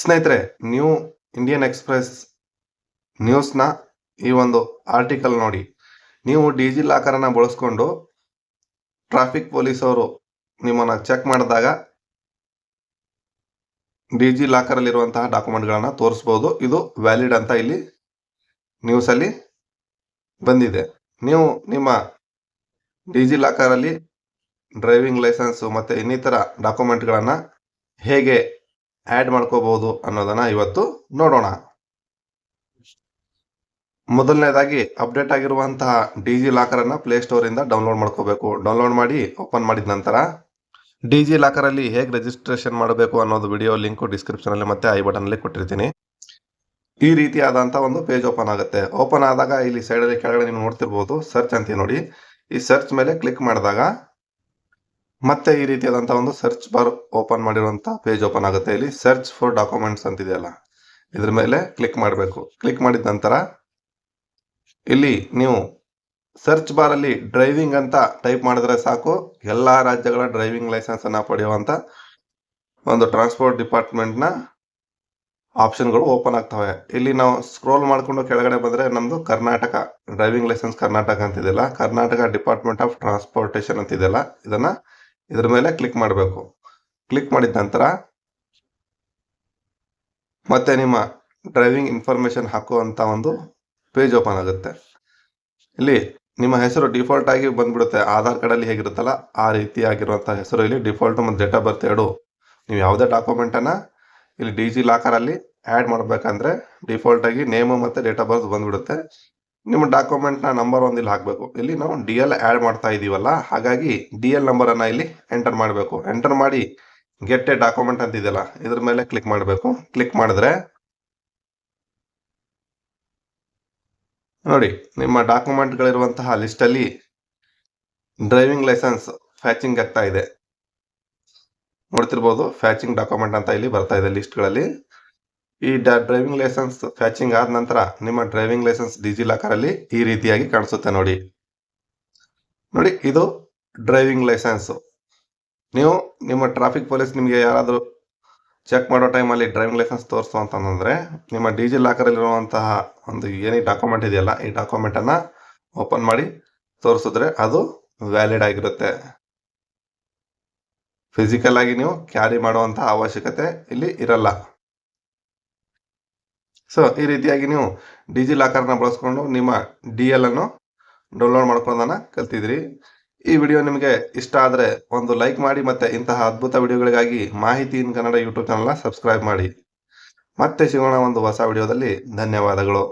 ಸ್ನೇಹಿತರೆ, new Indian express ನ್ಯೂಸ್‌ನ ಈ ಒಂದು ಆರ್ಟಿಕಲ್ ನೋಡಿ. ನೀವು ಡಿಜಿ ಲಾಕರನ್ನು ಬಳಸ್ಕೊಂಡು ಟ್ರಾಫಿಕ್ ಪೊಲೀಸವರು ನಿಮ್ಮನ್ನ ಚೆಕ್ ಮಾಡಿದಾಗ ಡಿಜಿ ಲಾಕರಲ್ಲಿರುವಂತಹ ಡಾಕ್ಯುಮೆಂಟ್ಗಳನ್ನು ತೋರಿಸ್ಬೋದು. ಇದು ವ್ಯಾಲಿಡ್ ಅಂತ ಇಲ್ಲಿ ನ್ಯೂಸಲ್ಲಿ ಬಂದಿದೆ. ನೀವು ನಿಮ್ಮ ಡಿಜಿ ಲಾಕರಲ್ಲಿ ಡ್ರೈವಿಂಗ್ ಲೈಸೆನ್ಸ್ ಮತ್ತು ಇನ್ನಿತರ ಡಾಕ್ಯುಮೆಂಟ್ಗಳನ್ನು ಹೇಗೆ ಆ್ಯಡ್ ಮಾಡ್ಕೋಬಹುದು ಅನ್ನೋದನ್ನ ಇವತ್ತು ನೋಡೋಣ. ಮೊದಲನೇದಾಗಿ ಅಪ್ಡೇಟ್ ಆಗಿರುವಂತಹ ಡಿಜಿ ಲಾಕರನ್ನ ಪ್ಲೇಸ್ಟೋರಿಂದ ಡೌನ್ಲೋಡ್ ಮಾಡ್ಕೋಬೇಕು. ಡೌನ್ಲೋಡ್ ಮಾಡಿ ಓಪನ್ ಮಾಡಿದ ನಂತರ ಡಿಜಿ ಲಾಕರಲ್ಲಿ ಹೇಗೆ ರಿಜಿಸ್ಟ್ರೇಷನ್ ಮಾಡಬೇಕು ಅನ್ನೋದು ವಿಡಿಯೋ ಲಿಂಕ್ ಡಿಸ್ಕ್ರಿಪ್ಷನಲ್ಲಿ ಮತ್ತೆ ಐ ಬಟನಲ್ಲಿ ಕೊಟ್ಟಿರ್ತೀನಿ. ಈ ರೀತಿಯಾದಂಥ ಒಂದು ಪೇಜ್ ಓಪನ್ ಆಗುತ್ತೆ. ಓಪನ್ ಆದಾಗ ಇಲ್ಲಿ ಸೈಡಲ್ಲಿ ಕೆಳಗಡೆ ನೀವು ನೋಡ್ತಿರ್ಬೋದು ಸರ್ಚ್ ಅಂತ ನೋಡಿ. ಈ ಸರ್ಚ್ ಮೇಲೆ ಕ್ಲಿಕ್ ಮಾಡಿದಾಗ ಮತ್ತೆ ಈ ರೀತಿಯಾದಂಥ ಒಂದು ಸರ್ಚ್ ಬಾರ್ ಓಪನ್ ಮಾಡಿರುವಂಥ ಪೇಜ್ ಓಪನ್ ಆಗುತ್ತೆ. ಇಲ್ಲಿ ಸರ್ಚ್ ಫಾರ್ ಡಾಕ್ಯುಮೆಂಟ್ಸ್ ಅಂತಿದೆಯಲ್ಲ, ಇದ್ರ ಮೇಲೆ ಕ್ಲಿಕ್ ಮಾಡಬೇಕು. ಕ್ಲಿಕ್ ಮಾಡಿದ ನಂತರ ಇಲ್ಲಿ ನೀವು ಸರ್ಚ್ ಬಾರಲ್ಲಿ ಡ್ರೈವಿಂಗ್ ಅಂತ ಟೈಪ್ ಮಾಡಿದ್ರೆ ಸಾಕು, ಎಲ್ಲ ರಾಜ್ಯಗಳ ಡ್ರೈವಿಂಗ್ ಲೈಸೆನ್ಸ್ ಅನ್ನ ಪಡೆಯುವಂಥ ಒಂದು ಟ್ರಾನ್ಸ್ಪೋರ್ಟ್ ಡಿಪಾರ್ಟ್ಮೆಂಟ್ನ ಆಪ್ಷನ್ಗಳು ಓಪನ್ ಆಗ್ತವೆ. ಇಲ್ಲಿ ನಾವು ಸ್ಕ್ರೋಲ್ ಮಾಡಿಕೊಂಡು ಕೆಳಗಡೆ ಬಂದರೆ ನಮ್ಮದು ಕರ್ನಾಟಕ ಡ್ರೈವಿಂಗ್ ಲೈಸೆನ್ಸ್ ಕರ್ನಾಟಕ ಅಂತಿದೆಯಲ್ಲ, ಕರ್ನಾಟಕ ಡಿಪಾರ್ಟ್ಮೆಂಟ್ ಆಫ್ ಟ್ರಾನ್ಸ್ಪೋರ್ಟೇಷನ್ ಅಂತಿದೆಯಲ್ಲ, ಇದ್ರ ಮೇಲೆ ಕ್ಲಿಕ್ ಮಾಡಬೇಕು. ಕ್ಲಿಕ್ ಮಾಡಿದ ನಂತರ ಮತ್ತೆ ನಿಮ್ಮ ಡ್ರೈವಿಂಗ್ ಇನ್ಫಾರ್ಮೇಶನ್ ಹಾಕುವಂತ ಒಂದು ಪೇಜ್ ಓಪನ್ ಆಗುತ್ತೆ. ಇಲ್ಲಿ ನಿಮ್ಮ ಹೆಸರು ಡಿಫಾಲ್ಟ್ ಆಗಿ ಬಂದ್ಬಿಡುತ್ತೆ. ಆಧಾರ್ ಕಾರ್ಡ್ ಅಲ್ಲಿ ಹೇಗಿರುತ್ತಲ್ಲ ಆ ರೀತಿ ಆಗಿರುವಂತಹ ಹೆಸರು ಇಲ್ಲಿ ಡಿಫಾಲ್ಟ್ ಮತ್ತು ಡೇಟ್ ಆಫ್ ಬರ್ತ್ ಎರಡು. ನೀವು ಯಾವುದೇ ಡಾಕ್ಯುಮೆಂಟ್ ಅನ್ನ ಇಲ್ಲಿ ಡಿಜಿ ಲಾಕರ್ ಅಲ್ಲಿ ಆಡ್ ಮಾಡ್ಬೇಕಂದ್ರೆ ಡಿಫಾಲ್ಟ್ ಆಗಿ ನೇಮ್ ಮತ್ತೆ ಡೇಟ್ ಆಫ್ ಬರ್ತ್ ಬಂದ್ಬಿಡುತ್ತೆ. ನಿಮ್ಮ ಡಾಕ್ಯುಮೆಂಟ್ ನ ನಂಬರ್ ಒಂದು ಇಲ್ಲಿ ಹಾಕಬೇಕು. ಇಲ್ಲಿ ನಾವು DL ಆಡ್ ಮಾಡ್ತಾ ಇದೀವಲ್ಲ, ಹಾಗಾಗಿ DL ನಂಬರ್ ಅನ್ನ ಇಲ್ಲಿ ಎಂಟರ್ ಮಾಡಬೇಕು. ಎಂಟರ್ ಮಾಡಿ ಗೆಟ್ ಎ ಡಾಕ್ಯುಮೆಂಟ್ ಅಂತ ಇದೆಯಲ್ಲ, ಇದ್ರ ಮೇಲೆ ಕ್ಲಿಕ್ ಮಾಡಬೇಕು. ಕ್ಲಿಕ್ ಮಾಡಿದ್ರೆ ನೋಡಿ ನಿಮ್ಮ ಡಾಕ್ಯುಮೆಂಟ್ಗಳಿರುವಂತಹ ಲಿಸ್ಟ್ ಅಲ್ಲಿ ಡ್ರೈವಿಂಗ್ ಲೈಸೆನ್ಸ್ ಫ್ಯಾಚಿಂಗ್ ಆಗ್ತಾ ಇದೆ. ನೋಡ್ತಿರ್ಬೋದು ಫ್ಯಾಚಿಂಗ್ ಡಾಕ್ಯುಮೆಂಟ್ ಅಂತ ಇಲ್ಲಿ ಬರ್ತಾ ಇದೆ ಲಿಸ್ಟ್ಗಳಲ್ಲಿ. ಈ ಡ್ರೈವಿಂಗ್ ಲೈಸೆನ್ಸ್ ಫ್ಯಾಚಿಂಗ್ ಆದ ನಂತರ ನಿಮ್ಮ ಡ್ರೈವಿಂಗ್ ಲೈಸೆನ್ಸ್ ಡಿಜಿ ಲಾಕರ್ ಅಲ್ಲಿ ಈ ರೀತಿಯಾಗಿ ಕಾಣಿಸುತ್ತೆ. ನೋಡಿ ಇದು ಡ್ರೈವಿಂಗ್ ಲೈಸೆನ್ಸ್. ನೀವು ನಿಮ್ಮ ಟ್ರಾಫಿಕ್ ಪೊಲೀಸ್ ನಿಮಗೆ ಯಾರಾದರೂ ಚೆಕ್ ಮಾಡೋ ಟೈಮಲ್ಲಿ ಡ್ರೈವಿಂಗ್ ಲೈಸೆನ್ಸ್ ತೋರಿಸು ಅಂತಂದ್ರೆ ನಿಮ್ಮ ಡಿಜಿ ಲಾಕರ್ ಅಲ್ಲಿರುವಂತಹ ಒಂದು ಏನೇ ಡಾಕ್ಯುಮೆಂಟ್ ಇದೆಯಲ್ಲ, ಈ ಡಾಕ್ಯುಮೆಂಟ್ ಅನ್ನ ಓಪನ್ ಮಾಡಿ ತೋರಿಸಿದ್ರೆ ಅದು ವ್ಯಾಲಿಡ್ ಆಗಿರುತ್ತೆ. ಫಿಸಿಕಲ್ ಆಗಿ ನೀವು ಕ್ಯಾರಿ ಮಾಡುವಂತಹ ಅವಶ್ಯಕತೆ ಇಲ್ಲಿ ಇರಲ್ಲ. ಸೊ ಈ ರೀತಿಯಾಗಿ ನೀವು ಡಿಜಿ ಲಾಕರ್ನ ಬಳಸ್ಕೊಂಡು ನಿಮ್ಮ DL ಅನ್ನು ಡೌನ್ಲೋಡ್ ಮಾಡ್ಕೊಳ್ಳೋದನ್ನ ಕಲ್ತಿದ್ರಿ. ಈ ವಿಡಿಯೋ ನಿಮಗೆ ಇಷ್ಟ ಆದರೆ ಒಂದು ಲೈಕ್ ಮಾಡಿ, ಮತ್ತೆ ಇಂತಹ ಅದ್ಭುತ ವಿಡಿಯೋಗಳಿಗಾಗಿ ಮಾಹಿತಿ ಇನ್ ಕನ್ನಡ ಯೂಟ್ಯೂಬ್ ಚಾನಲ್ನ ಸಬ್ಸ್ಕ್ರೈಬ್ ಮಾಡಿ. ಮತ್ತೆ ಸಿಗೋಣ ಒಂದು ಹೊಸ ವಿಡಿಯೋದಲ್ಲಿ. ಧನ್ಯವಾದಗಳು.